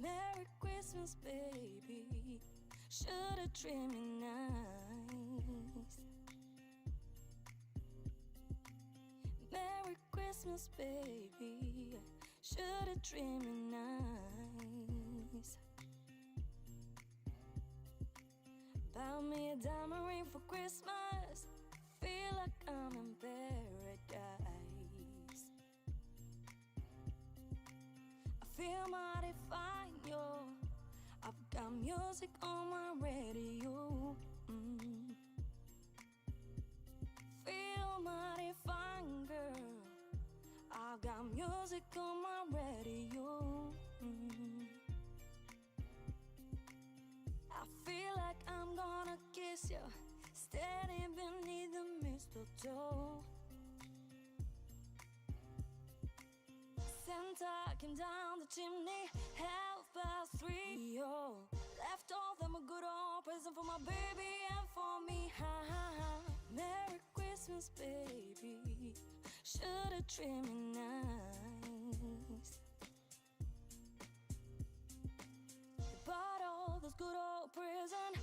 Merry Christmas, baby. Should've treated me nice. Merry Christmas, baby. Should've treated me nice. Buy me a diamond ring for Christmas. Feel like I'm in paradise. I feel mighty fine, yo. I've got music on my radio. Feel mighty fine, girl. I've got music on my radio. I feel like I'm gonna kiss you, standing beneath the mistletoe. Santa came down the chimney, 3:30. Yo, left all them a good old present for my baby and for me. Ha ha ha. Merry Christmas, baby. Should've treated me nice. You bought all those good old presents.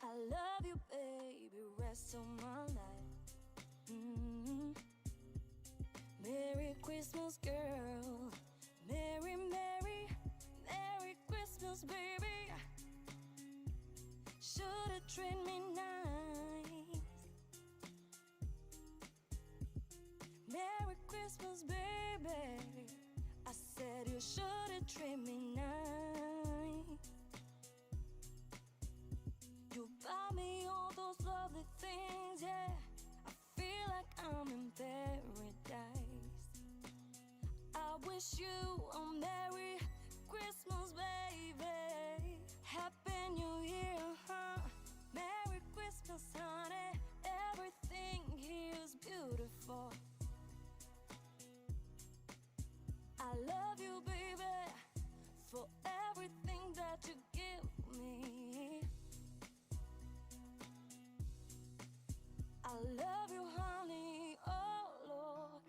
I love you, baby, rest of my life. Merry Christmas, girl. Merry, Merry, Merry Christmas, baby. Should've treated me nice. Merry Christmas, baby. I said you should've treated me nice. You buy me all those lovely things, yeah. I feel like I'm in paradise. I wish you a Merry Christmas, baby. Happy New Year, huh? Merry Christmas, honey. Everything here is beautiful. I love you, baby, for everything that you give me. I love you, honey, oh Lord,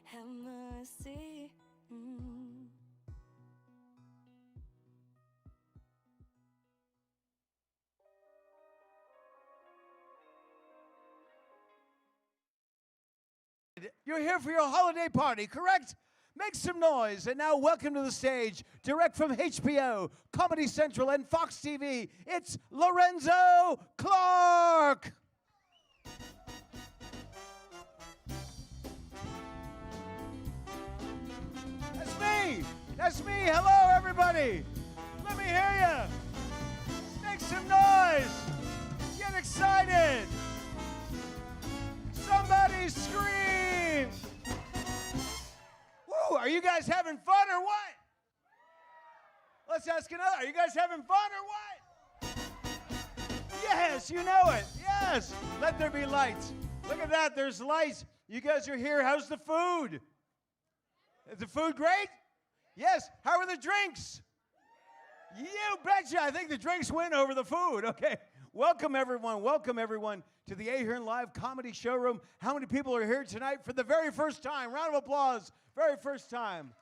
have mercy. You're here for your holiday party, correct? Make some noise. And now welcome to the stage, direct from HBO, Comedy Central, and Fox TV, it's Lorenzo Clark. That's me. That's me. Hello, everybody. Let me hear you. Make some noise. Get excited. Somebody scream. Woo, are you guys having fun or what? Let's ask another. Are you guys having fun or what? Yes, you know it. Yes. Let there be lights. Look at that. There's lights. You guys are here. How's the food? Is the food great? Yes. How are the drinks? You betcha. I think the drinks win over the food. Okay. Welcome, everyone. Welcome, everyone, to the Ahern Live Comedy Showroom. How many people are here tonight for the very first time? Round of applause. Very first time.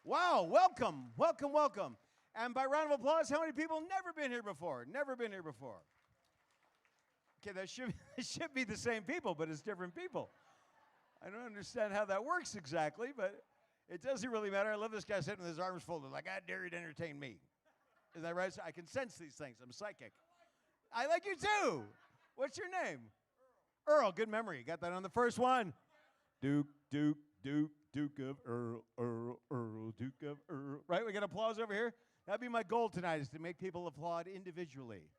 Wow. Welcome. Welcome, welcome. And by round of applause, how many people never been here before? Never been here before. Okay, that should be the same people, but it's different people. I don't understand how that works exactly, but it doesn't really matter. I love this guy sitting with his arms folded like, I dare you to entertain me. Is that right? So I can sense these things. I'm psychic. I like you too. What's your name? Earl. Good memory. Got that on the first one. Duke, Duke, Duke, Duke of Earl, Earl, Earl, Duke of Earl. Right? We got applause over here. That'd be my goal tonight, is to make people applaud individually.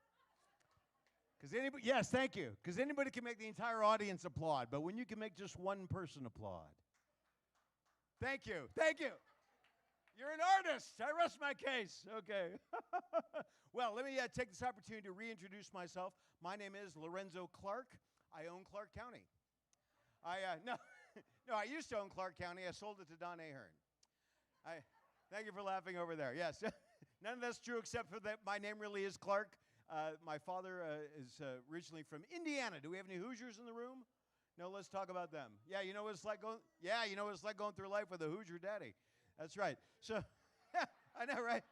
Because anybody, yes, thank you. Because anybody can make the entire audience applaud, but when you can make just one person applaud. Thank you. Thank you. You're an artist. I rest my case. Okay. Well, let me take this opportunity to reintroduce myself. My name is Lorenzo Clark. I own Clark County. No, I used to own Clark County. I sold it to Don Ahern. Thank you for laughing over there. Yes. None of that's true except for that my name really is Clark. My father is originally from Indiana. Do we have any Hoosiers in the room? No, let's talk about them. Yeah, you know what it's like going. Yeah, you know what it's like going through life with a Hoosier daddy. That's right. So, I know, right?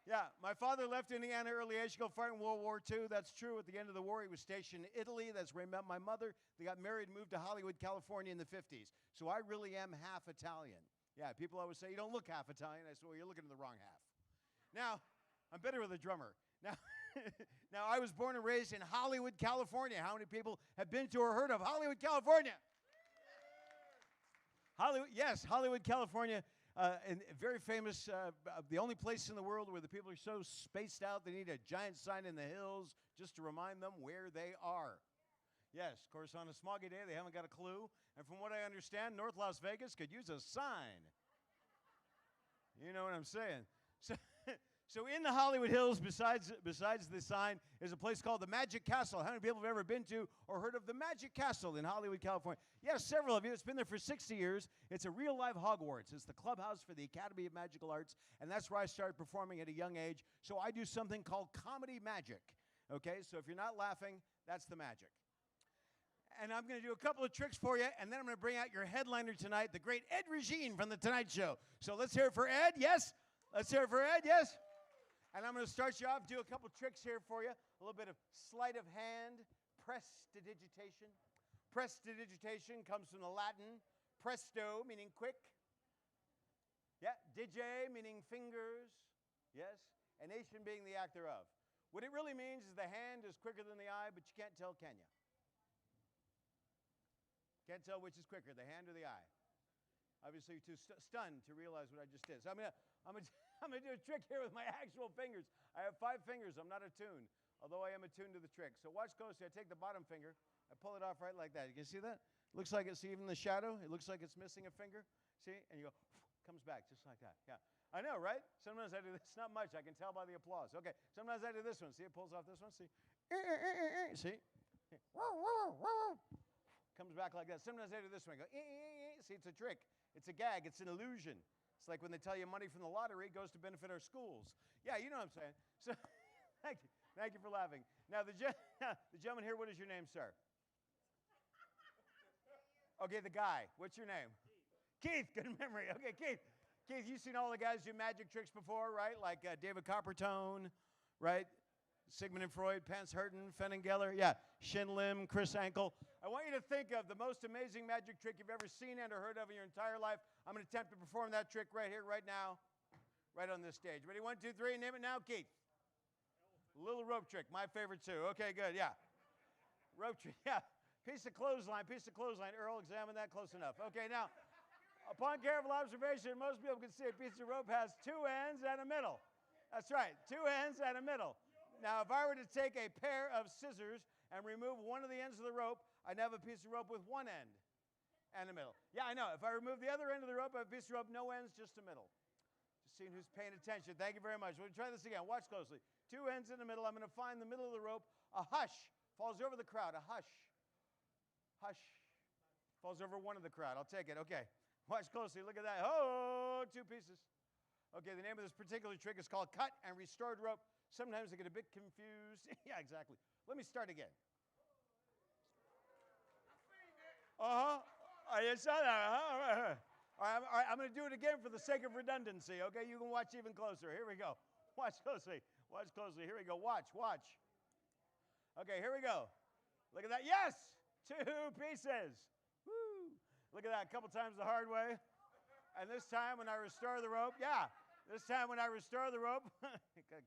Yeah, my father left Indiana early age to go fight in World War II. That's true. At the end of the war, he was stationed in Italy. That's where he met my mother. They got married and moved to Hollywood, California in the 50s. So I really am half Italian. Yeah, people always say, you don't look half Italian. I said, well, you're looking at the wrong half. Now, I'm better with a drummer. Now, now, I was born and raised in Hollywood, California. How many people have been to or heard of Hollywood, California? Hollywood, yes, Hollywood, California. And very famous, the only place in the world where the people are so spaced out they need a giant sign in the hills just to remind them where they are. Yes, of course, on a smoggy day, they haven't got a clue. And from what I understand, North Las Vegas could use a sign. You know what I'm saying? So in the Hollywood Hills, besides the sign, is a place called the Magic Castle. How many people have ever been to or heard of the Magic Castle in Hollywood, California? Yes, several of you. It's been there for 60 years. It's a real-life Hogwarts. It's the clubhouse for the Academy of Magical Arts, and that's where I started performing at a young age. So I do something called comedy magic. Okay, so if you're not laughing, that's the magic. And I'm going to do a couple of tricks for you, and then I'm going to bring out your headliner tonight, the great Ed Regine from The Tonight Show. So let's hear it for Ed, yes? Let's hear it for Ed, yes? And I'm going to start you off, do a couple tricks here for you. A little bit of sleight of hand, prestidigitation. Prestidigitation comes from the Latin presto, meaning quick. Yeah, digi, meaning fingers. Yes, and nation being the act thereof. What it really means is the hand is quicker than the eye, but you can't tell, can you? Can't tell which is quicker, the hand or the eye. Obviously, you're too stunned to realize what I just did. So I'm gonna do a trick here with my actual fingers. I have 5 fingers. I'm not attuned, although I am attuned to the trick. So watch closely. I take the bottom finger. I pull it off right like that. You can see that? It looks like it's even the shadow. It looks like it's missing a finger. See? And you go, comes back just like that. Yeah. I know, right? Sometimes I do this. Not much. I can tell by the applause. Okay. Sometimes I do this one. See? It pulls off this one. See? See? Comes back like that. Sometimes I do this one. I go, see? It's a trick. It's a gag. It's an illusion. It's like when they tell you money from the lottery goes to benefit our schools. Yeah, you know what I'm saying. So, thank you. Thank you for laughing. Now, the gentleman here, what is your name, sir? Okay, the guy. What's your name? Keith. Keith, good memory. Okay, Keith. Keith, you've seen all the guys do magic tricks before, right? Like David Coppertone, right? Sigmund and Freud, Pants Hurton, Fenningeller, yeah, Shin Lim, Chris Ankle. I want you to think of the most amazing magic trick you've ever seen and or heard of in your entire life. I'm going to attempt to perform that trick right here, right now, right on this stage. Ready? 1, 2, 3, name it now, Keith. Little rope trick, my favorite too. Okay, good, yeah. Rope trick, yeah. Piece of clothesline. Earl, examine that close enough. Okay, now, upon careful observation, most people can see a piece of rope has 2 ends and a middle. That's right, 2 ends and a middle. Now, if I were to take a pair of scissors and remove one of the ends of the rope, I'd have a piece of rope with 1 end and a middle. Yeah, I know. If I remove the other end of the rope, I have a piece of rope, no ends, just a middle. Just seeing who's paying attention. Thank you very much. We'll try this again. Watch closely. 2 ends in the middle. I'm going to find the middle of the rope. A hush falls over the crowd. A hush. Hush. Falls over one of the crowd. I'll take it. Okay. Watch closely. Look at that. Oh, 2 pieces. Okay, the name of this particular trick is called cut and restored rope. Sometimes I get a bit confused. Yeah, exactly. Let me start again. I saw that. All right, I'm going to do it again for the sake of redundancy. Okay, you can watch even closer. Here we go. Watch closely. Watch closely. Here we go. Watch. Okay, here we go. Look at that. Yes! 2 pieces. Woo! Look at that. A couple times the hard way. And this time when I restore the rope, yeah. This time when I restore the rope,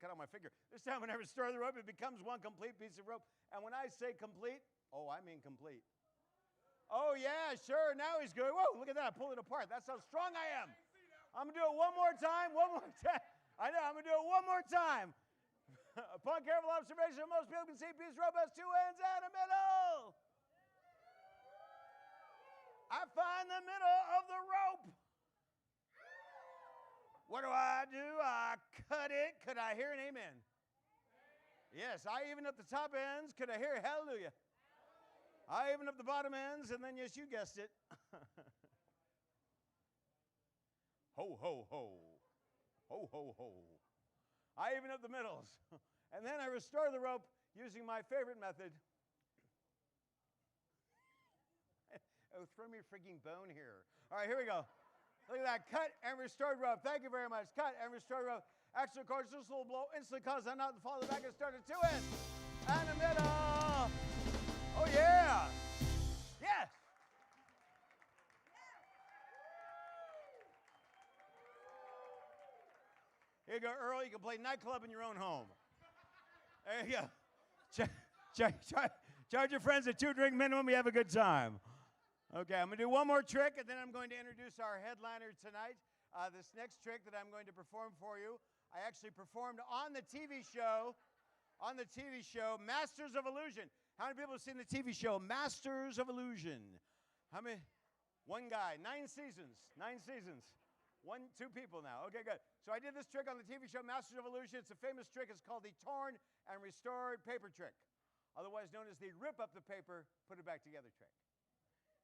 cut out my finger. This time when I restore the rope, it becomes one complete piece of rope. And when I say complete, oh, I mean complete. Oh, yeah, sure. Now he's going, whoa, look at that. I pulled it apart. That's how strong I am. I'm going to do it one more time. I know, I'm going to do it one more time. Upon careful observation, most people can see a piece of rope has 2 ends and a middle. I find the middle of the rope. What do? I cut it. Could I hear an amen? Yes, I even up the top ends. Could I hear hallelujah? I even up the bottom ends, and then, yes, you guessed it. Ho, ho, ho. Ho, ho, ho. I even up the middles. And then I restore the rope using my favorite method. Oh, throw me a freaking bone here. All right, here we go. Look at that. Cut and restored rub. Thank you very much. Cut and restored rub. Extra of course, this little blow instantly causes that knot to fall back and start at 2 in. And the middle. Oh, yeah. Yes. Here you go, Earl. You can play nightclub in your own home. There you go. Charge your friends a 2-drink minimum. You have a good time. Okay, I'm going to do one more trick, and then I'm going to introduce our headliner tonight. This next trick that I'm going to perform for you, I actually performed on the TV show, Masters of Illusion. How many people have seen the TV show, Masters of Illusion? How many? One guy, 9 seasons, 9 seasons. 2 people now. Okay, good. So I did this trick on the TV show, Masters of Illusion. It's a famous trick. It's called the torn and restored paper trick, otherwise known as the rip up the paper, put it back together trick.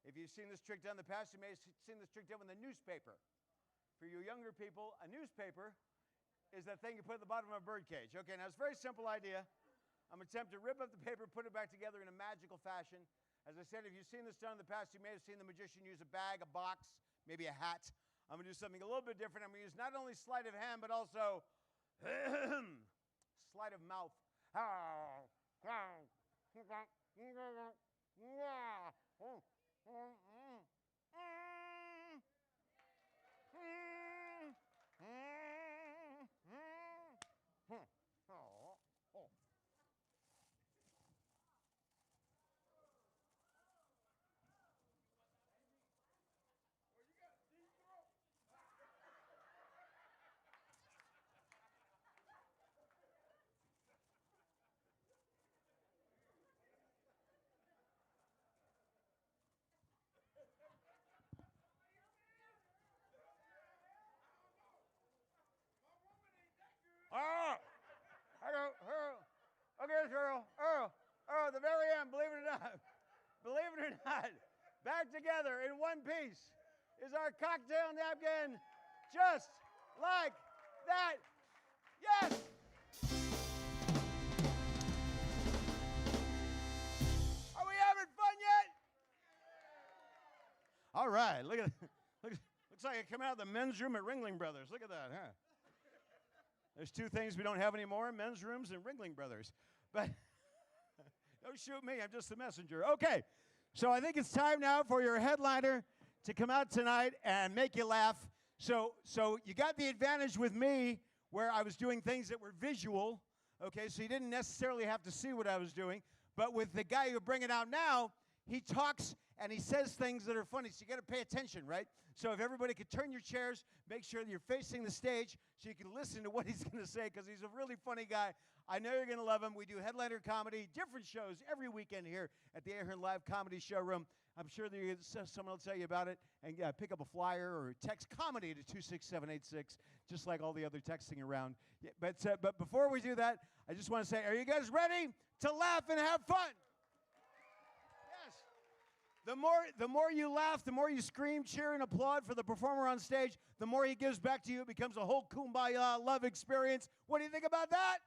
If you've seen this trick done in the past, you may have seen this trick done with a newspaper. For you younger people, a newspaper is that thing you put at the bottom of a birdcage. Okay, now it's a very simple idea. I'm going to attempt to rip up the paper, put it back together in a magical fashion. As I said, if you've seen this done in the past, you may have seen the magician use a bag, a box, maybe a hat. I'm going to do something a little bit different. I'm going to use not only sleight of hand, but also sleight of mouth. Oh, okay, Earl, the very end, believe it or not, back together in one piece is our cocktail napkin, just like that. Yes! Are we having fun yet? All right, look at it. Looks like it came out of the men's room at Ringling Brothers. Look at that, huh? There's 2 things we don't have anymore, men's rooms and Ringling Brothers. But don't shoot me, I'm just the messenger. Okay, so I think it's time now for your headliner to come out tonight and make you laugh. So you got the advantage with me where I was doing things that were visual, okay, so you didn't necessarily have to see what I was doing. But with the guy you're bringing out now, he talks and he says things that are funny, so you got to pay attention, right? So if everybody could turn your chairs, make sure that you're facing the stage so you can listen to what he's going to say, because he's a really funny guy. I know you're going to love him. We do headliner comedy, different shows every weekend here at the Ahern Live Comedy Showroom. I'm sure that someone will tell you about it, and pick up a flyer or text comedy to 26786, just like all the other texting around. Yeah, but before we do that, I just want to say, are you guys ready to laugh and have fun? Yes. The more you laugh, the more you scream, cheer, and applaud for the performer on stage, the more he gives back to you. It becomes a whole kumbaya love experience. What do you think about that?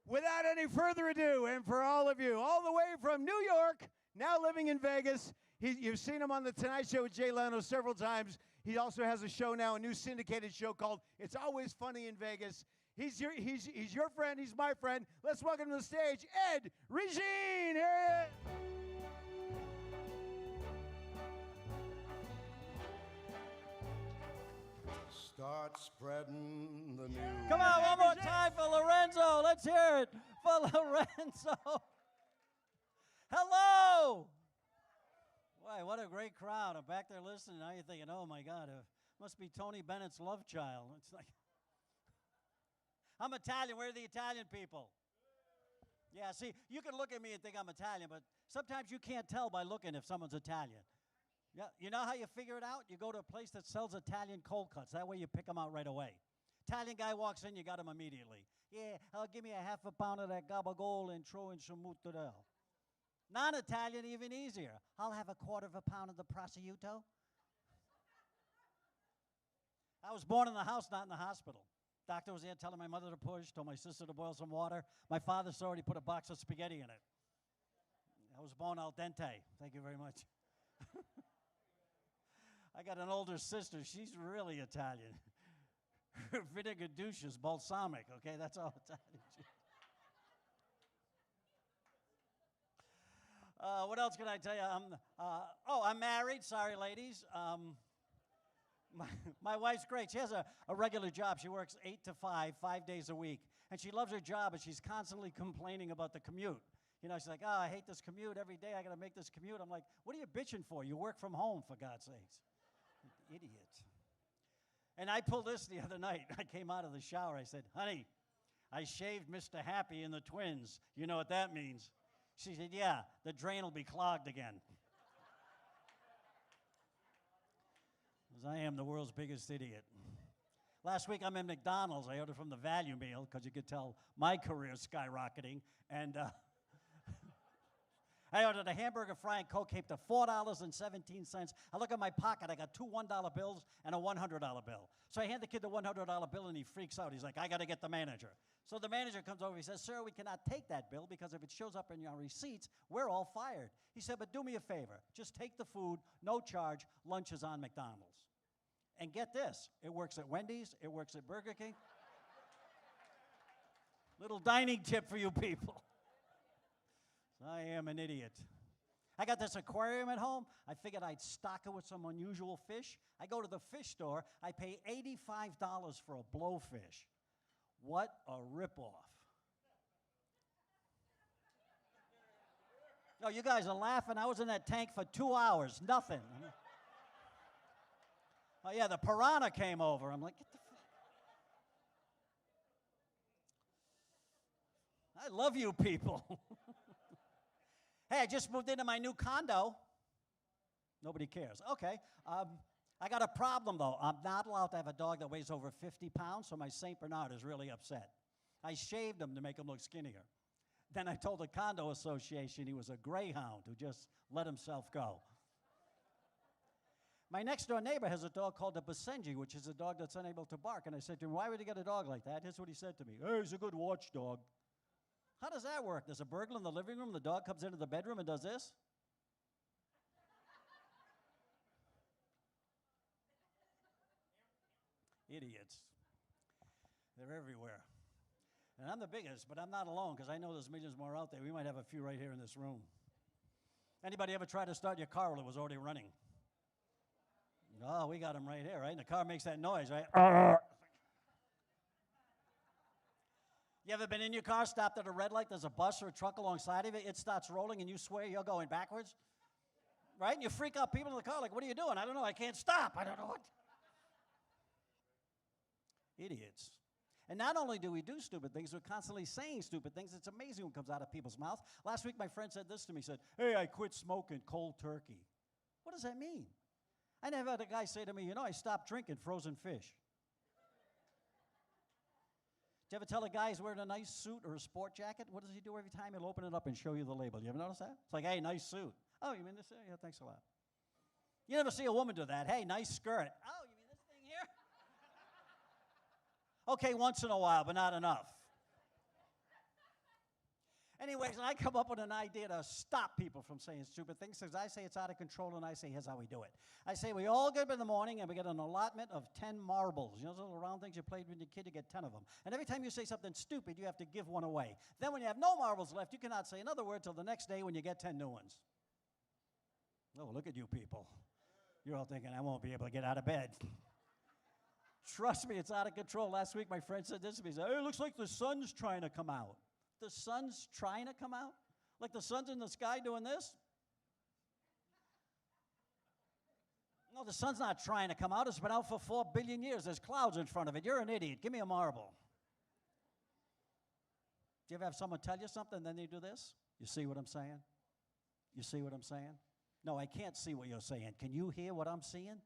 Without any further ado, and for all of you, all the way from New York, now living in Vegas, you've seen him on The Tonight Show with Jay Leno several times. He also has a show now, a new syndicated show called It's Always Funny in Vegas. He's your friend. He's my friend. Let's welcome to the stage, Ed Regine. Here he is. Start spreading the news. Come on, one more time for Lorenzo. Let's hear it for Lorenzo. Hello. Boy, what a great crowd. I'm back there listening. Now you're thinking, oh, my God, it must be Tony Bennett's love child. It's like, I'm Italian. Where are the Italian people? Yeah, see, you can look at me and think I'm Italian, but sometimes you can't tell by looking if someone's Italian. Yeah, you know how you figure it out? You go to a place that sells Italian cold cuts. That way you pick them out right away. Italian guy walks in, you got him immediately. Yeah, give me a half a pound of that gabagool and throw in some mozzarella. Non-Italian, even easier. I'll have a quarter of a pound of the prosciutto. I was born in the house, not in the hospital. Doctor was there telling my mother to push, told my sister to boil some water. My father's already put a box of spaghetti in it. I was born al dente. Thank you very much. I got an older sister. She's really Italian. Her vinegar douche is balsamic, okay? That's all Italian. What else can I tell you? I'm married. Sorry, ladies. My wife's great. She has a regular job. She works 8 to 5, 5 days a week. And she loves her job, but she's constantly complaining about the commute. You know, she's like, I hate this commute. Every day I got to make this commute. I'm like, what are you bitching for? You work from home, for God's sakes. Idiot. And I pulled this the other night. I came out of the shower. I said, honey, I shaved Mr. Happy and the twins. You know what that means? She said, yeah, the drain will be clogged again. Because I am the world's biggest idiot. Last week I'm in McDonald's. I ordered from the value meal because you could tell my career is skyrocketing. And I ordered a hamburger, fry, and Coke, came to $4.17. I look at my pocket. I got two $1 bills and a $100 bill. So I hand the kid the $100 bill, and he freaks out. He's like, I got to get the manager. So the manager comes over. He says, sir, we cannot take that bill because if it shows up in your receipts, we're all fired. He said, but do me a favor. Just take the food, no charge. Lunch is on McDonald's. And get this, it works at Wendy's. It works at Burger King. Little dining tip for you people. I am an idiot. I got this aquarium at home. I figured I'd stock it with some unusual fish. I go to the fish store. I pay $85 for a blowfish. What a ripoff. No, you guys are laughing. I was in that tank for 2 hours. Nothing. Oh, yeah, the piranha came over. I'm like, get the I love you people. Hey, I just moved into my new condo. Nobody cares. Okay. I got a problem, though. I'm not allowed to have a dog that weighs over 50 pounds, so my St. Bernard is really upset. I shaved him to make him look skinnier. Then I told the condo association he was a greyhound who just let himself go. My next-door neighbor has a dog called a Basenji, which is a dog that's unable to bark. And I said to him, why would you get a dog like that? Here's what he said to me. Hey, he's a good watchdog. How does that work? There's a burglar in the living room, the dog comes into the bedroom and does this? Idiots. They're everywhere. And I'm the biggest, but I'm not alone because I know there's millions more out there. We might have a few right here in this room. Anybody ever try to start your car while it was already running? Oh, we got them right here, right? And the car makes that noise, right? You ever been in your car, stopped at a red light, there's a bus or a truck alongside of it, it starts rolling, and you swear you're going backwards? Right? And you freak out people in the car like, what are you doing? I don't know, I can't stop. I don't know what. Idiots. And not only do we do stupid things, we're constantly saying stupid things. It's amazing what comes out of people's mouth. Last week, my friend said this to me. He said, hey, I quit smoking cold turkey. What does that mean? I never had a guy say to me, you know, I stopped drinking frozen fish. Do you ever tell a guy he's wearing a nice suit or a sport jacket? What does he do every time? He'll open it up and show you the label. You ever notice that? It's like, hey, nice suit. Oh, you mean this? Yeah, thanks a lot. You never see a woman do that. Hey, nice skirt. Oh, you mean this thing here? Okay, once in a while, but not enough. Anyways, I come up with an idea to stop people from saying stupid things because I say it's out of control, and I say, here's how we do it. I say we all get up in the morning, and we get an allotment of 10 marbles. You know those little round things you played when you're a kid? You get 10 of them. And every time you say something stupid, you have to give one away. Then when you have no marbles left, you cannot say another word till the next day when you get 10 new ones. Oh, look at you people. You're all thinking, I won't be able to get out of bed. Trust me, it's out of control. Last week, my friend said this to me. He said, hey, it looks like the sun's trying to come out. The sun's trying to come out? Like the sun's in the sky doing this? No, the sun's not trying to come out. It's been out for 4 billion years. There's clouds in front of it. You're an idiot. Give me a marble. Do you ever have someone tell you something and then they do this? You see what I'm saying? You see what I'm saying? No, I can't see what you're saying. Can you hear what I'm seeing?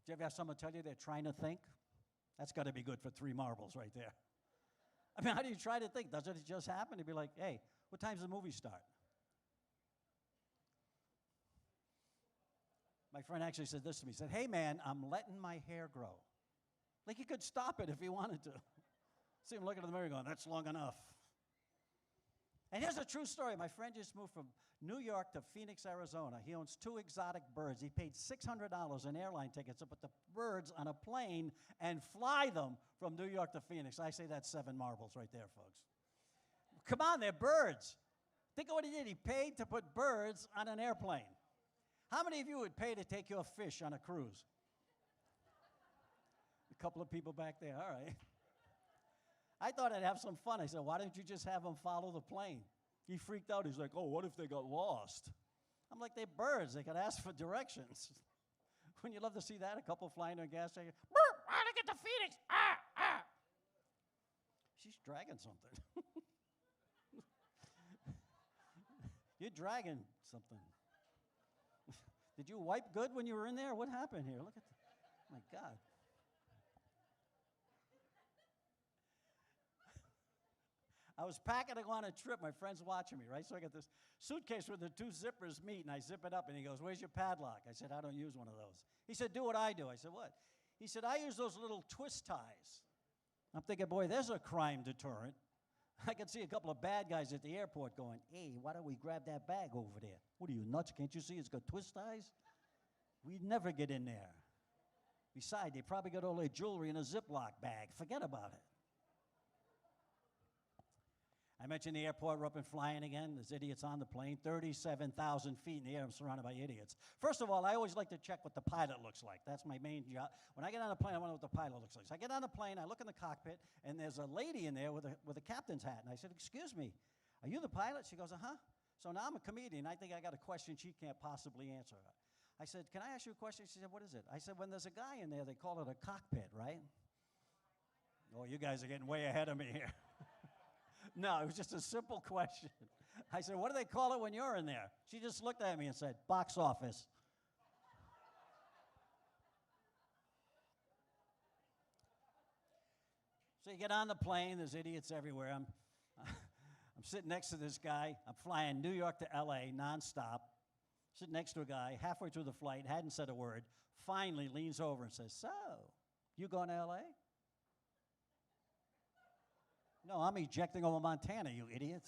Do you ever have someone tell you they're trying to think? That's got to be good for 3 marbles right there. I mean, how do you try to think? Doesn't it just happen? You'd be like, hey, what time's the movie start? My friend actually said this to me. He said, hey, man, I'm letting my hair grow. Like he could stop it if he wanted to. See him looking in the mirror going, that's long enough. And here's a true story. My friend just moved from New York to Phoenix, Arizona. He owns 2 exotic birds. He paid $600 in airline tickets to put the birds on a plane and fly them from New York to Phoenix. I say that's 7 marbles right there, folks. Come on, they're birds. Think of what he did. He paid to put birds on an airplane. How many of you would pay to take your fish on a cruise? A couple of people back there. All right. I thought I'd have some fun. I said, why don't you just have them follow the plane? He freaked out. He's like, oh, what if they got lost? I'm like, they're birds. They could ask for directions. Wouldn't you love to see that? A couple flying on a gas station. How to get to Phoenix? She's dragging something. You're dragging something. Did you wipe good when you were in there? What happened here? Look at my God. I was packing to go on a trip. My friend's watching me, right? So I got this suitcase where the 2 zippers meet, and I zip it up, and he goes, where's your padlock? I said, I don't use one of those. He said, do what I do. I said, what? He said, I use those little twist ties. I'm thinking, boy, there's a crime deterrent. I could see a couple of bad guys at the airport going, hey, why don't we grab that bag over there? What are you, nuts? Can't you see it's got twist ties? We'd never get in there. Besides, they probably got all their jewelry in a Ziploc bag. Forget about it. I mentioned the airport. We're up and flying again. There's idiots on the plane. 37,000 feet in the air. I'm surrounded by idiots. First of all, I always like to check what the pilot looks like. That's my main job. When I get on a plane, I want to know what the pilot looks like. So I get on the plane, I look in the cockpit, and there's a lady in there with a captain's hat. And I said, excuse me, are you the pilot? She goes, uh-huh. So now I'm a comedian. I think I got a question she can't possibly answer. I said, can I ask you a question? She said, what is it? I said, when there's a guy in there, they call it a cockpit, right? Oh, you guys are getting way ahead of me here. No, it was just a simple question. I said, what do they call it when you're in there? She just looked at me and said, box office. So you get on the plane, there's idiots everywhere. I'm sitting next to this guy. I'm flying New York to LA nonstop. Sitting next to a guy, halfway through the flight, hadn't said a word, finally leans over and says, so, you going to LA? No, I'm ejecting over Montana, you idiot.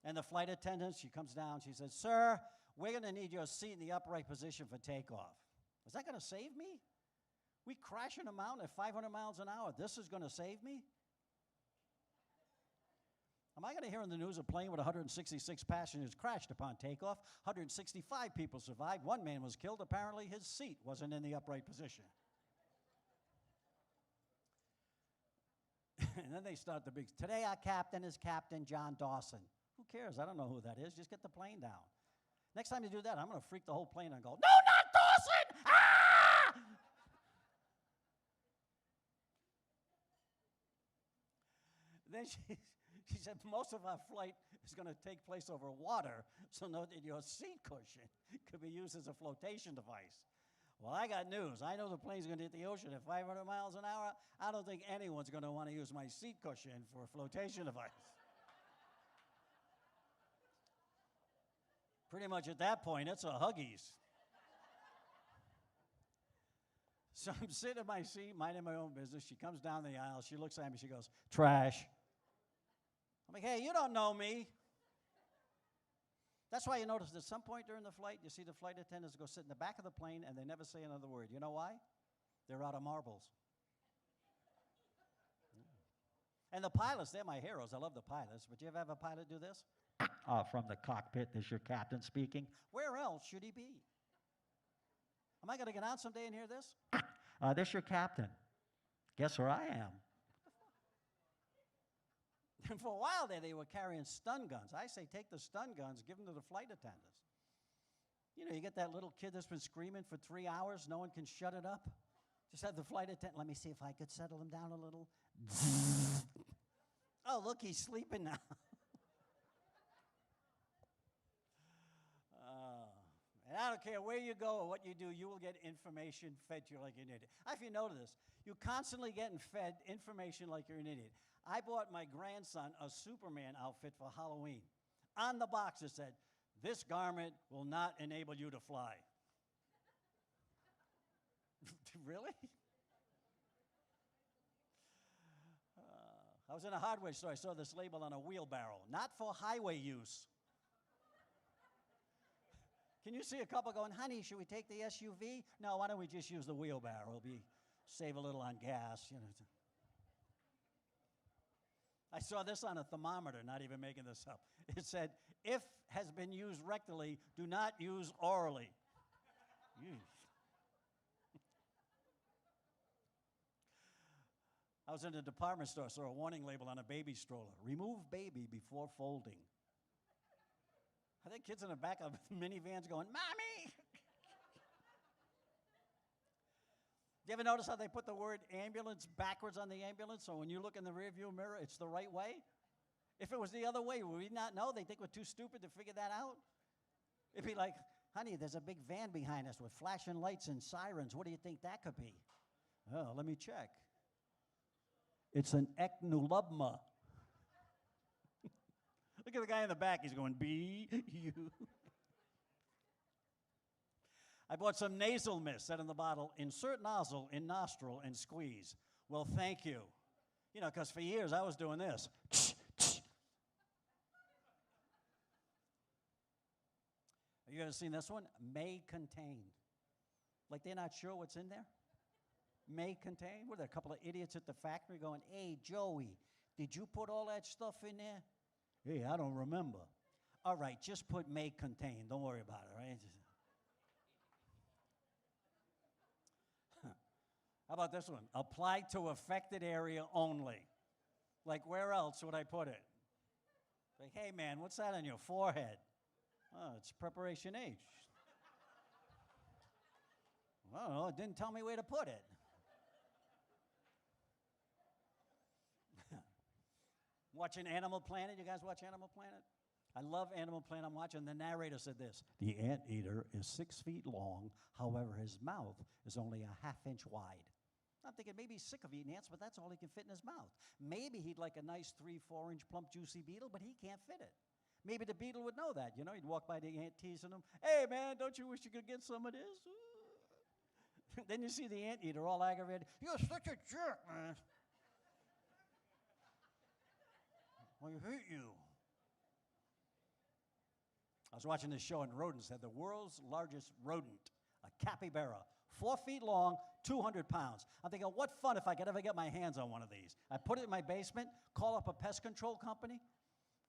And the flight attendant, she comes down, she says, sir, we're going to need your seat in the upright position for takeoff. Is that going to save me? We crash in a mountain at 500 miles an hour. This is going to save me? Am I going to hear in the news a plane with 166 passengers crashed upon takeoff? 165 people survived. 1 man was killed. Apparently, his seat wasn't in the upright position. And then they start the big, today our captain is Captain John Dawson. Who cares? I don't know who that is. Just get the plane down. Next time you do that, I'm going to freak the whole plane and go, no, not Dawson! Ah! Then she said, most of our flight is going to take place over water, so note that your seat cushion could be used as a flotation device. Well, I got news. I know the plane's going to hit the ocean at 500 miles an hour. I don't think anyone's going to want to use my seat cushion for a flotation device. Pretty much at that point, it's a Huggies. So I'm sitting in my seat, minding my own business. She comes down the aisle. She looks at me. She goes, trash. I'm like, hey, you don't know me. That's why you notice at some point during the flight, you see the flight attendants go sit in the back of the plane and they never say another word. You know why? They're out of marbles. And the pilots, they're my heroes. I love the pilots. But you ever have a pilot do this? From the cockpit, this is your captain speaking. Where else should he be? Am I going to get on someday and hear this? This is your captain. Guess where I am? And for a while there, they were carrying stun guns. I say, take the stun guns, give them to the flight attendants. You know, you get that little kid that's been screaming for 3 hours, no one can shut it up. Just have the flight attendant, let me see if I could settle him down a little. Oh, look, he's sleeping now. And I don't care where you go or what you do, you will get information fed to you like an idiot. If you know this, you're constantly getting fed information like you're an idiot. I bought my grandson a Superman outfit for Halloween. On the box it said, this garment will not enable you to fly. Really? I was in a hardware store. I saw this label on a wheelbarrow, not for highway use. Can you see a couple going, honey, should we take the SUV? No, why don't we just use the wheelbarrow? It'll save a little on gas. You know. I saw this on a thermometer, not even making this up. It said, if has been used rectally, do not use orally. I was in a department store, saw a warning label on a baby stroller. Remove baby before folding. I think kids in the back of minivans going, Mommy! Do you ever notice how they put the word ambulance backwards on the ambulance, so when you look in the rearview mirror, it's the right way? If it was the other way, would we not know? They think we're too stupid to figure that out? It'd be like, honey, there's a big van behind us with flashing lights and sirens. What do you think that could be? Oh, let me check. It's an ecnulubma. Look at the guy in the back. He's going, B-U. I bought some nasal mist, said in the bottle, insert nozzle in nostril and squeeze. Well, thank you. You know, because for years I was doing this. Have you ever seen this one? May contain. Like they're not sure what's in there? May contain? What are there, a couple of idiots at the factory going, hey, Joey, did you put all that stuff in there? Hey, I don't remember. All right, just put may contain. Don't worry about it, right? How about this one? Apply to affected area only. Like, where else would I put it? Like, hey, man, what's that on your forehead? Oh, it's preparation H. I don't know, it didn't tell me where to put it. Watching Animal Planet? You guys watch Animal Planet? I love Animal Planet. I'm watching. The narrator said this. The anteater is 6 feet long. However, his mouth is only a half-inch wide. I'm thinking maybe he's sick of eating ants, but that's all he can fit in his mouth. Maybe he'd like a nice 3-4-inch plump, juicy beetle, but he can't fit it. Maybe the beetle would know that. You know, he'd walk by the ant teasing him. Hey, man, don't you wish you could get some of this? Then you see the anteater all aggravated. You're such a jerk, man. I hate you. I was watching this show, and rodents had the world's largest rodent, a capybara, 4 feet long, 200 pounds. I'm thinking, what fun if I could ever get my hands on one of these. I put it in my basement, call up a pest control company.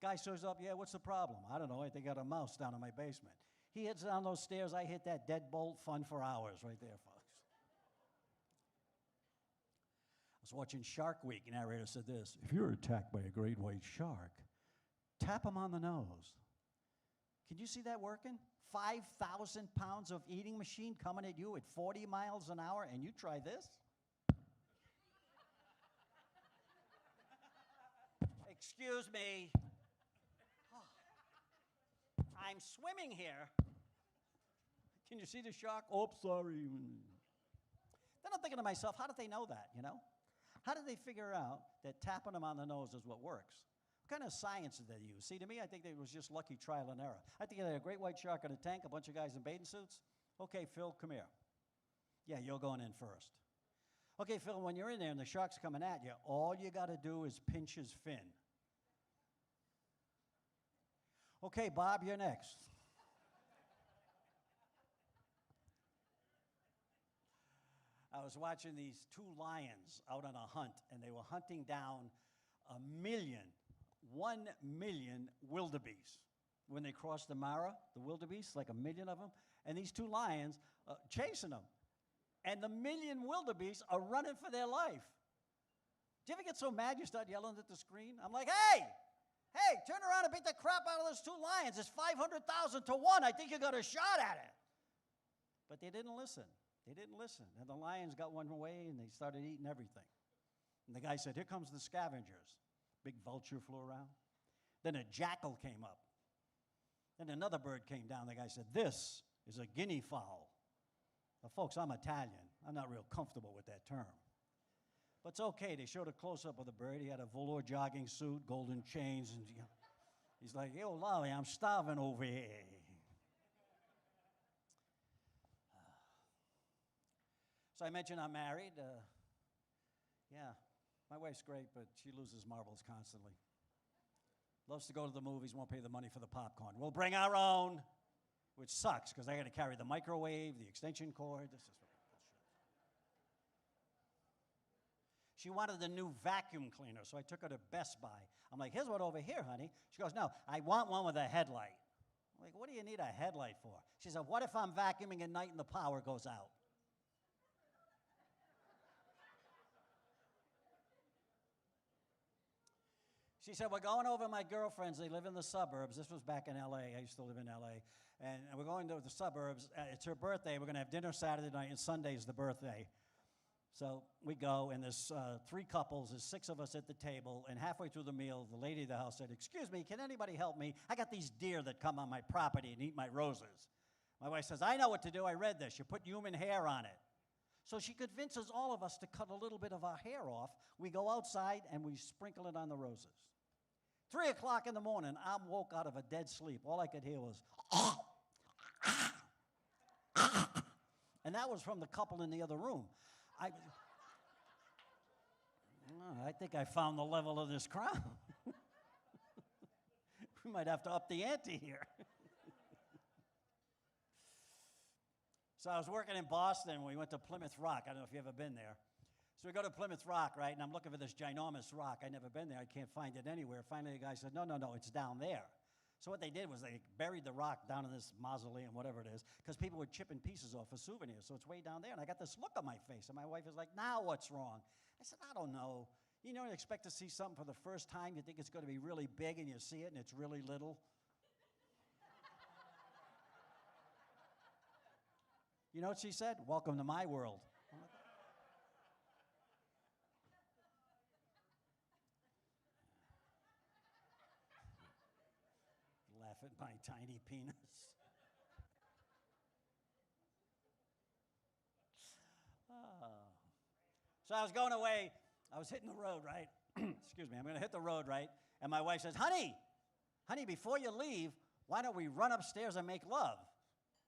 Guy shows up, yeah, what's the problem? I don't know, I think I got a mouse down in my basement. He hits down those stairs, I hit that deadbolt, fun for hours right there, folks. I was watching Shark Week, narrator said this, if you're attacked by a great white shark, tap him on the nose. Can you see that working? 5,000 pounds of eating machine coming at you at 40 miles an hour, and you try this? Excuse me. Oh. I'm swimming here. Can you see the shark? Oh, sorry. Then I'm thinking to myself, how did they know that, you know? How did they figure out that tapping them on the nose is what works? What kind of science did they use? See, to me, I think it was just lucky trial and error. I think they had a great white shark in a tank, a bunch of guys in bathing suits. Okay, Phil, come here. Yeah, you're going in first. Okay, Phil, when you're in there and the shark's coming at you, all you got to do is pinch his fin. Okay, Bob, you're next. I was watching these 2 lions out on a hunt, and they were hunting down 1 million wildebeest. When they crossed the Mara, the wildebeest, like 1 million of them, and these 2 lions chasing them. And the 1 million wildebeest are running for their life. Do you ever get so mad you start yelling at the screen? I'm like, hey, turn around and beat the crap out of those 2 lions. It's 500,000 to 1. I think you got a shot at it. But they didn't listen. They didn't listen. And the lions got one away, and they started eating everything. And the guy said, here comes the scavengers. Big vulture flew around. Then a jackal came up. Then another bird came down. The guy said, this is a guinea fowl. Now, folks, I'm Italian. I'm not real comfortable with that term. But it's okay. They showed a close-up of the bird. He had a velour jogging suit, golden chains. And he's like, yo, Lolly, I'm starving over here. So I mentioned I'm married. Yeah. My wife's great, but she loses marbles constantly. Loves to go to the movies, won't pay the money for the popcorn. We'll bring our own, which sucks because I got to carry the microwave, the extension cord. This is bullshit. She wanted the new vacuum cleaner, so I took her to Best Buy. I'm like, here's one over here, honey. She goes, no, I want one with a headlight. I'm like, what do you need a headlight for? She said, what if I'm vacuuming at night and the power goes out? She said, we're going over to my girlfriends. They live in the suburbs. This was back in L.A. I used to live in L.A. And we're going to the suburbs. It's her birthday. We're going to have dinner Saturday night, and Sunday's the birthday. So we go, and there's 3 couples. There's 6 of us at the table. And halfway through the meal, the lady of the house said, excuse me, can anybody help me? I got these deer that come on my property and eat my roses. My wife says, I know what to do. I read this. You put human hair on it. So she convinces all of us to cut a little bit of our hair off. We go outside, and we sprinkle it on the roses. 3 o'clock in the morning, I'm woke out of a dead sleep. All I could hear was, and that was from the couple in the other room. I think I found the level of this crowd. We might have to up the ante here. So I was working in Boston. We went to Plymouth Rock. I don't know if you've ever been there. So we go to Plymouth Rock, right? And I'm looking for this ginormous rock. I'd never been there. I can't find it anywhere. Finally, the guy said, no, it's down there. So what they did was they buried the rock down in this mausoleum, whatever it is, because people were chipping pieces off for souvenirs. So it's way down there. And I got this look on my face. And my wife is like, now what's wrong? I said, I don't know. You don't expect to see something for the first time. You think it's going to be really big, and you see it, and it's really little. You know what she said? Welcome to my world. Laugh at my tiny penis. So I was going away. I was hitting the road, right? Excuse me. I'm going to hit the road, right? And my wife says, honey, before you leave, why don't we run upstairs and make love?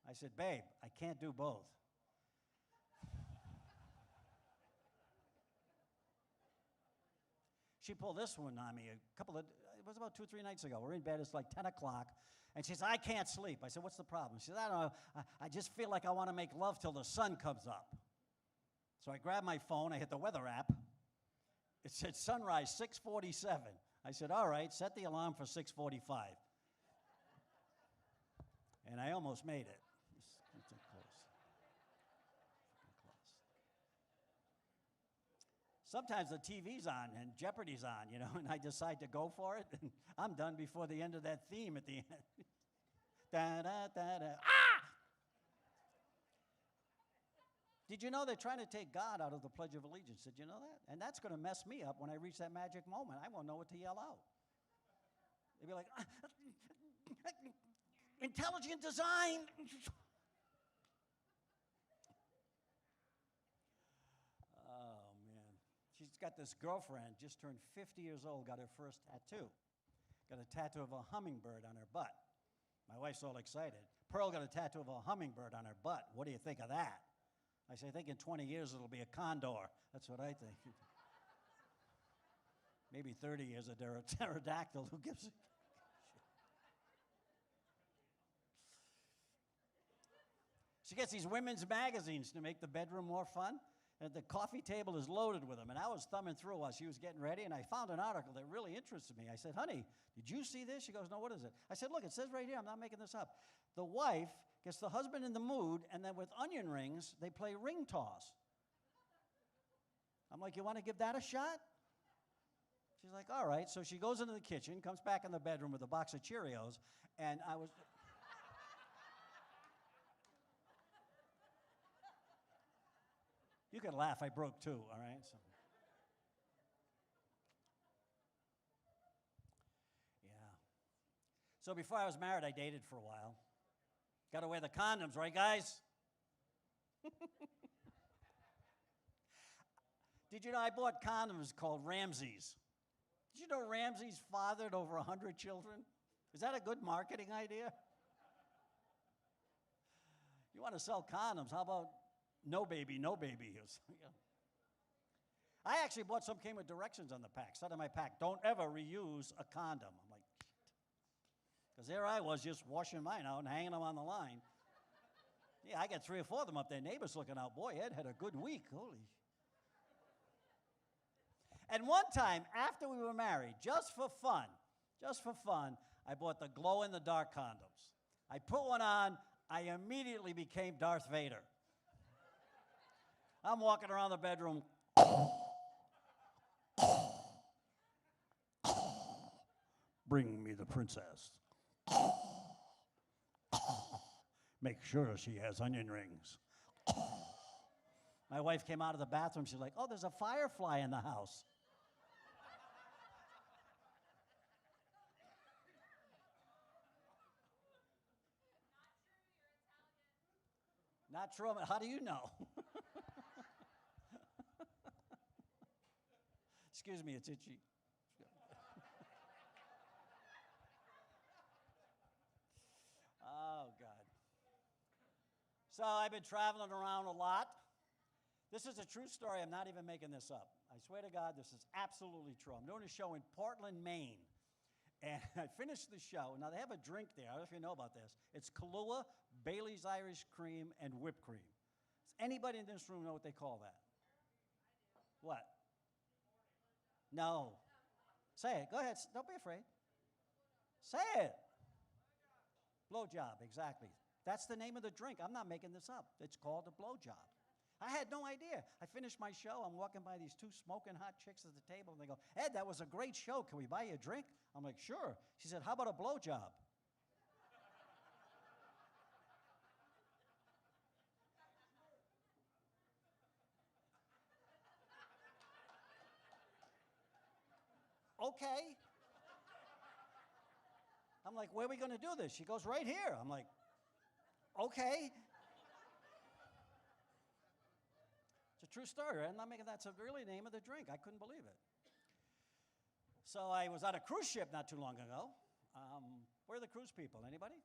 I said, babe, I can't do both. She pulled this one on me it was about 2 or 3 nights ago. We're in bed, it's like 10 o'clock, and she said, I can't sleep. I said, what's the problem? She said, I don't know, I just feel like I want to make love till the sun comes up. So I grabbed my phone, I hit the weather app. It said sunrise, 6:47. I said, all right, set the alarm for 6:45. And I almost made it. It's close. Sometimes the TV's on and Jeopardy's on, and I decide to go for it, and I'm done before the end of that theme at the end. Da, da, da, da. Ah! Did you know they're trying to take God out of the Pledge of Allegiance? Did you know that? And that's going to mess me up when I reach that magic moment. I won't know what to yell out. They'll be like, intelligent design. Oh, man. She's got this girlfriend, just turned 50 years old, got her first tattoo. Got a tattoo of a hummingbird on her butt. My wife's all excited. Pearl got a tattoo of a hummingbird on her butt. What do you think of that? I say, I think in 20 years it'll be a condor. That's what I think. Maybe 30 years a pterodactyl. Who gives a shit? She gets these women's magazines to make the bedroom more fun. And the coffee table is loaded with them. And I was thumbing through while she was getting ready, and I found an article that really interested me. I said, honey, did you see this? She goes, no, what is it? I said, look, it says right here, I'm not making this up. The wife gets the husband in the mood, and then with onion rings, they play ring toss. I'm like, you want to give that a shot? She's like, all right. So she goes into the kitchen, comes back in the bedroom with a box of Cheerios, and I was... You can laugh, I broke 2, all right? So before I was married, I dated for a while. Got to wear the condoms, right, guys? Did you know I bought condoms called Ramses? Did you know Ramses fathered over 100 children? Is that a good marketing idea? You want to sell condoms, how about no baby, no baby? I actually bought some, came with directions on the pack. Said on my pack, don't ever reuse a condom. I'm like, because there I was just washing mine out and hanging them on the line. Yeah, I got 3 or 4 of them up there. Neighbors looking out. Boy, Ed had a good week. Holy. And one time, after we were married, just for fun, I bought the glow-in-the-dark condoms. I put one on. I immediately became Darth Vader. I'm walking around the bedroom. Bring me the princess. Make sure she has onion rings. My wife came out of the bathroom. She's like, oh, there's a firefly in the house. Not true. How do you know? Excuse me, it's itchy. Oh, God. So I've been traveling around a lot. This is a true story. I'm not even making this up. I swear to God, this is absolutely true. I'm doing a show in Portland, Maine. And I finished the show. Now, they have a drink there. I don't know if you know about this. It's Kahlua, Bailey's Irish Cream, and whipped cream. Does anybody in this room know what they call that? What? No. Say it. Go ahead. Don't be afraid. Say it. Blowjob, exactly. That's the name of the drink. I'm not making this up. It's called a blowjob. I had no idea. I finished my show. I'm walking by these 2 smoking hot chicks at the table, and they go, Ed, that was a great show. Can we buy you a drink? I'm like, sure. She said, how about a blowjob? Okay. I'm like, where are we going to do this? She goes, right here. I'm like, okay. It's a true story, right? I'm not making that's the really name of the drink. I couldn't believe it. So I was on a cruise ship not too long ago. Where are the cruise people? Anybody?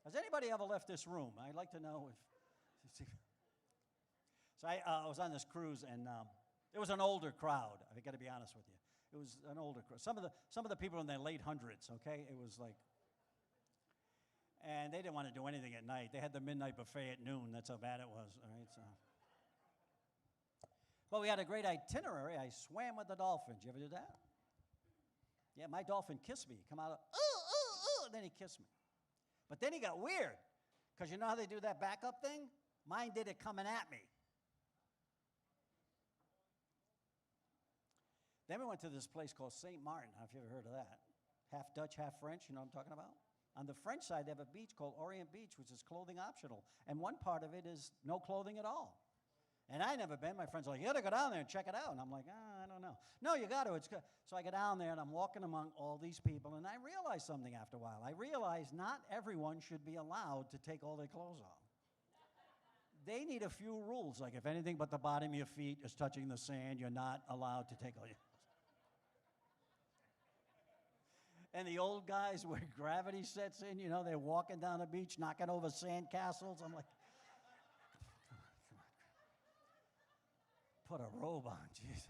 Has anybody ever left this room? I'd like to know if. So I was on this cruise, and it was an older crowd. I've got to be honest with you. It was an older crowd. Some of the people in their late hundreds. Okay, it was like, and they didn't want to do anything at night. They had the midnight buffet at noon. That's how bad it was. All right, so. But we had a great itinerary. I swam with the dolphins. You ever do that? Yeah, my dolphin kissed me. Come out, and then he kissed me. But then he got weird, because you know how they do that backup thing? Mine did it coming at me. Then we went to this place called St. Martin. I don't know if you ever heard of that. Half Dutch, half French, you know what I'm talking about? On the French side, they have a beach called Orient Beach, which is clothing optional. And one part of it is no clothing at all. And I never been. My friends are like, you got to go down there and check it out. And I'm like, I don't know. No, you got to. It's good. So I go down there, and I'm walking among all these people, and I realized something after a while. I realized not everyone should be allowed to take all their clothes off. They need a few rules, like if anything but the bottom of your feet is touching the sand, you're not allowed to take all your... And the old guys where gravity sets in, you know, they're walking down the beach, knocking over sand castles. I'm like, come on. Put a robe on, Jesus.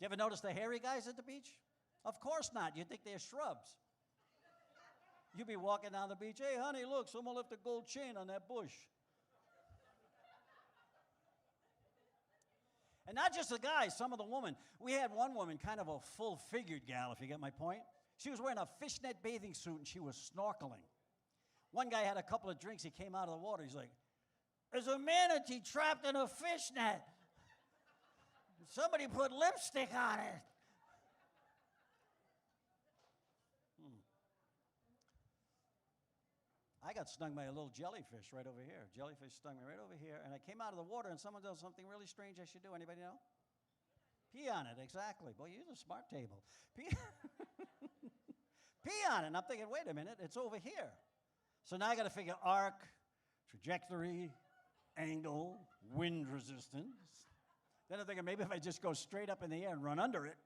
You ever notice the hairy guys at the beach? Of course not. You think they're shrubs. You be walking down the beach, hey, honey, look, someone left a gold chain on that bush. And not just the guys, some of the women. We had one woman, kind of a full-figured gal, if you get my point. She was wearing a fishnet bathing suit, and she was snorkeling. One guy had a couple of drinks. He came out of the water. He's like, there's a manatee trapped in a fishnet. Somebody put lipstick on it. I got stung by a little jellyfish right over here. Jellyfish stung me right over here, and I came out of the water, and someone does something really strange I should do. Anybody know? Pee on it, exactly. Boy, you're the smart table. Pee on it. And I'm thinking, wait a minute, it's over here. So now I got to figure arc, trajectory, angle, wind resistance. Then I'm thinking, maybe if I just go straight up in the air and run under it.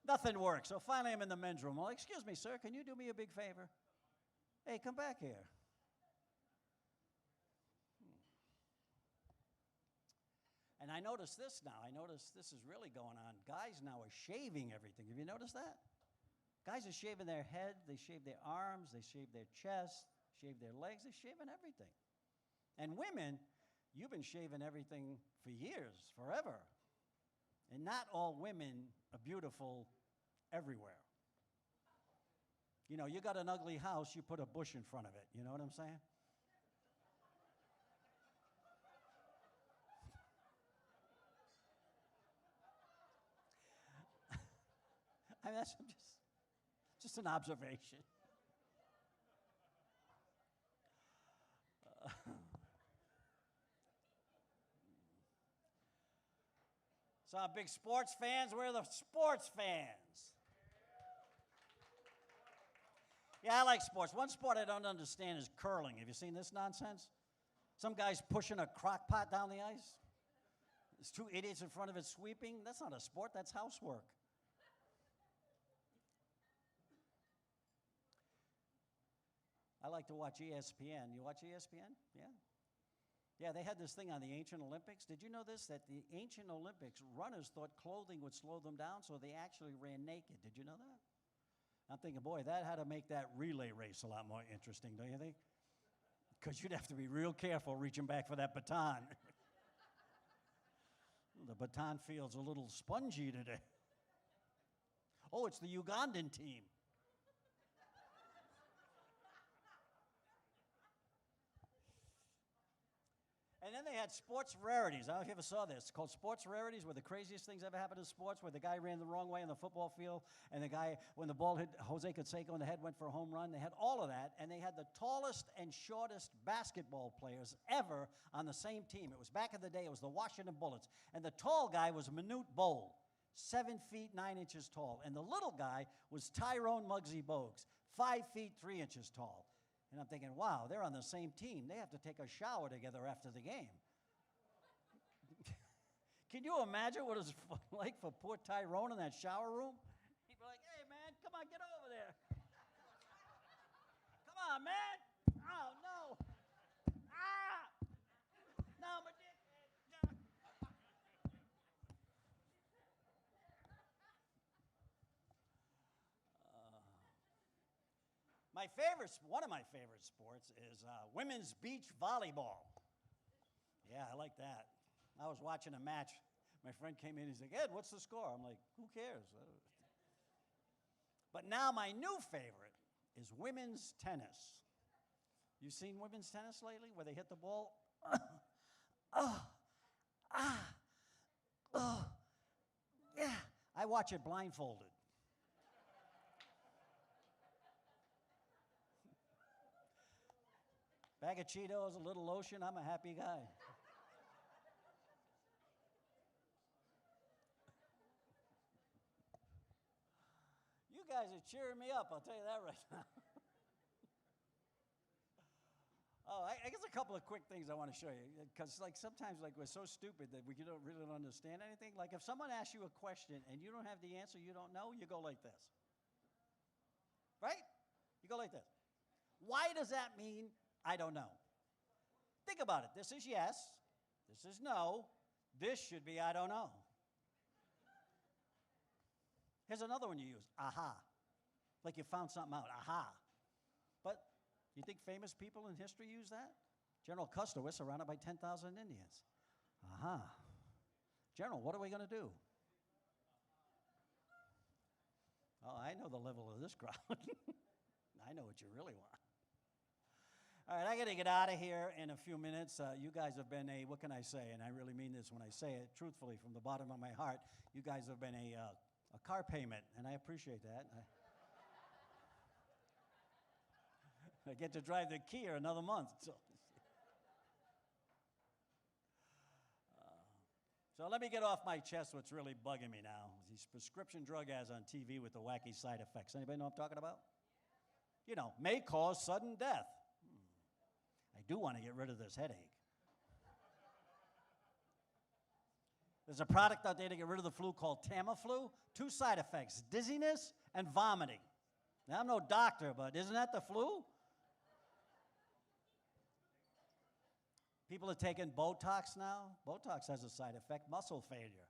Nothing works. So finally I'm in the men's room. I'm like, excuse me, sir, can you do me a big favor? Hey, come back here. And I notice this now. I notice this is really going on. Guys now are shaving everything. Have you noticed that? Guys are shaving their head, they shave their arms, they shave their chest, shave their legs, they're shaving everything. And women, you've been shaving everything for years, forever. And not all women are beautiful everywhere. You know, you got an ugly house, you put a bush in front of it. You know what I'm saying? I mean, that's just an observation. So I'm big sports fans. We're the sports fans. Yeah, I like sports. One sport I don't understand is curling. Have you seen this nonsense? Some guy's pushing a crock pot down the ice. There's two idiots in front of it sweeping. That's not a sport, that's housework. I like to watch ESPN. You watch ESPN? Yeah? Yeah, they had this thing on the ancient Olympics. Did you know this? That the ancient Olympics, runners thought clothing would slow them down, so they actually ran naked. Did you know that? I'm thinking, boy, that had to make that relay race a lot more interesting, don't you think? Because you'd have to be real careful reaching back for that baton. The baton field's a little spongy today. Oh, it's the Ugandan team. And then they had sports rarities. I don't know if you ever saw this. It's called sports rarities, where the craziest things ever happened in sports, where the guy ran the wrong way on the football field, and the guy, when the ball hit Jose Canseco in the head, went for a home run. They had all of that, and they had the tallest and shortest basketball players ever on the same team. It was back in the day. It was the Washington Bullets. And the tall guy was Manute Bol, 7 feet 9 inches tall. And the little guy was Tyrone Muggsy Bogues, 5 feet 3 inches tall. And I'm thinking, wow, they're on the same team. They have to take a shower together after the game. Can you imagine what it was like for poor Tyrone in that shower room? He'd be like, hey, man, come on, get over there. Come on, man. Oh, no. Ah! No, my dick. One of my favorite sports is women's beach volleyball. Yeah, I like that. I was watching a match. My friend came in, he's like, Ed, what's the score? I'm like, who cares? But now my new favorite is women's tennis. You seen women's tennis lately, where they hit the ball? Yeah. I watch it blindfolded. Bag of Cheetos, a little lotion, I'm a happy guy. You guys are cheering me up, I'll tell you that right now. I guess a couple of quick things I want to show you, because like sometimes like we're so stupid that we don't really understand anything. Like if someone asks you a question and you don't have the answer, you don't know, you go like this. Right? You go like this. Why does that mean I don't know? Think about it. This is yes. This is no. This should be I don't know. Here's another one you use. Aha. Like you found something out. Aha. But you think famous people in history use that? General Custer was surrounded by 10,000 Indians. Aha. General, what are we going to do? Oh, I know the level of this crowd. I know what you really want. All right, I got to get out of here in a few minutes. You guys have been what can I say? And I really mean this when I say it truthfully from the bottom of my heart. You guys have been a car payment, and I appreciate that. I get to drive the Kia another month. So let me get off my chest what's really bugging me now. These prescription drug ads on TV with the wacky side effects. Anybody know what I'm talking about? You know, may cause sudden death. I do want to get rid of this headache. There's a product out there to get rid of the flu called Tamiflu. 2 side effects, dizziness and vomiting. Now, I'm no doctor, but isn't that the flu? People are taking Botox now. Botox has a side effect, muscle failure.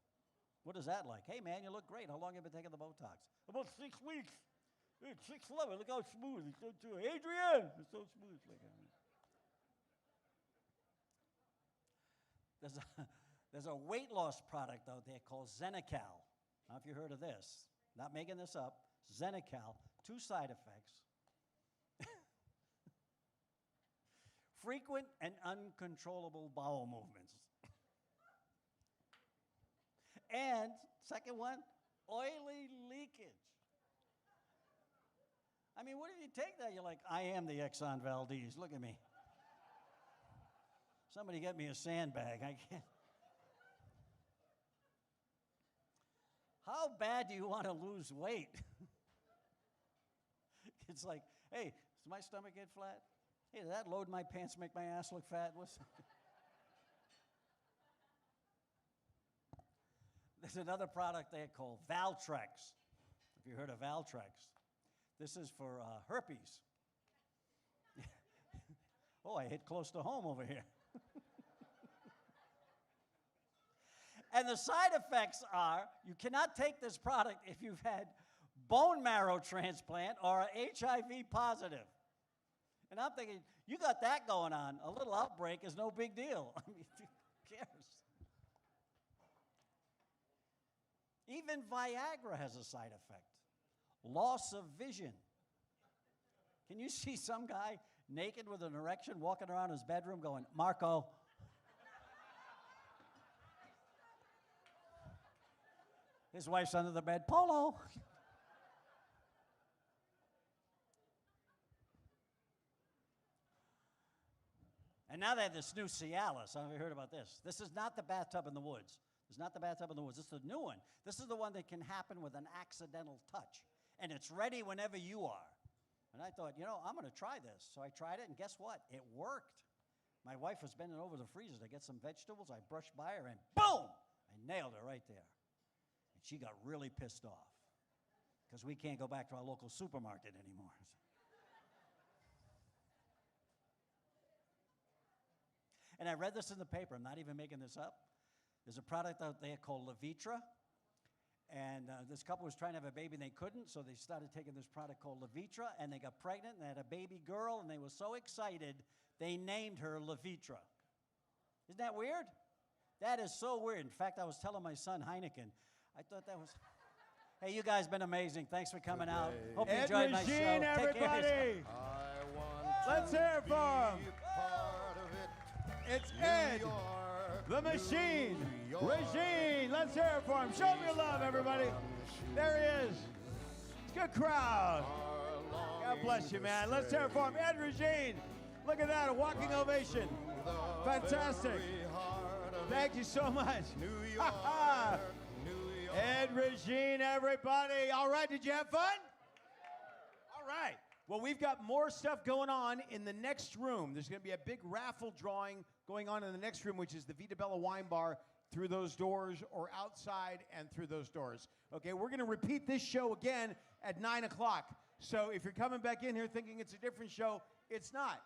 What is that like? Hey, man, you look great. How long have you been taking the Botox? About 6 weeks. It's 6'11". Look how smooth. It's so true. Adrian, it's so smooth. There's a weight loss product out there called Xenical. Now, if you heard of this, not making this up, Xenical, 2 side effects. Frequent and uncontrollable bowel movements. And, second one, oily leakage. I mean, what if you take that? You're like, I am the Exxon Valdez. Look at me. Somebody get me a sandbag. I can't. How bad do you want to lose weight? It's like, hey, does my stomach get flat? Hey, did that load in my pants make my ass look fat? There's another product there called Valtrex. If you heard of Valtrex, this is for herpes. Oh, I hit close to home over here. And the side effects are you cannot take this product if you've had bone marrow transplant or are HIV positive. And I'm thinking, you got that going on. A little outbreak is no big deal. I mean, who cares? Even Viagra has a side effect. Loss of vision. Can you see some guy naked with an erection walking around his bedroom going, Marco? His wife's under the bed, Polo. And now they have this new Cialis. I don't know if you heard about this. This is not the bathtub in the woods. It's not the bathtub in the woods. This is the new one. This is the one that can happen with an accidental touch. And it's ready whenever you are. And I thought, I'm going to try this. So I tried it, and guess what? It worked. My wife was bending over the freezer to get some vegetables. I brushed by her, and boom! I nailed her right there. And she got really pissed off because we can't go back to our local supermarket anymore. And I read this in the paper. I'm not even making this up. There's a product out there called Levitra. And this couple was trying to have a baby and they couldn't, so they started taking this product called Levitra, and they got pregnant and they had a baby girl, and they were so excited, they named her Levitra. Isn't that weird? That is so weird. In fact, I was telling my son, Heineken, I thought that was... Hey, you guys been amazing. Thanks for coming out. Hope you enjoyed my show. Regine, everybody. Let's hear it for him. It's Ed, the Machine, Regine. Let's hear it for him. Show me your love, everybody. There he is. Good crowd. God bless you, man. Let's hear it for him. Ed, Regine. Look at that, a walking ovation. Fantastic. Thank you so much. Ed, Regine, everybody. All right, did you have fun? All right. Well, we've got more stuff going on in the next room. There's going to be a big raffle drawing going on in the next room, which is the Vita Bella Wine Bar, through those doors, or outside and through those doors. Okay, we're going to repeat this show again at 9 o'clock. So if you're coming back in here thinking it's a different show, it's not.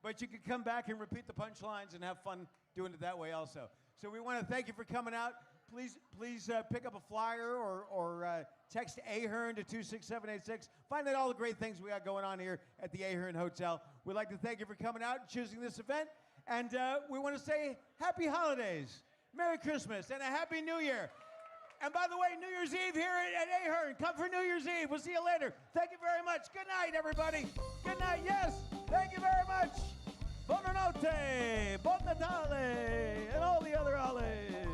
But you can come back and repeat the punchlines and have fun doing it that way also. So we want to thank you for coming out. Please pick up a flyer or text Ahern to 26786. Find out all the great things we got going on here at the Ahern Hotel. We'd like to thank you for coming out and choosing this event. And we want to say happy holidays, Merry Christmas, and a Happy New Year. And by the way, New Year's Eve here at Ahern. Come for New Year's Eve. We'll see you later. Thank you very much. Good night, everybody. Good night. Yes, thank you very much. Buonanotte, Buon Natale, and all the other holidays.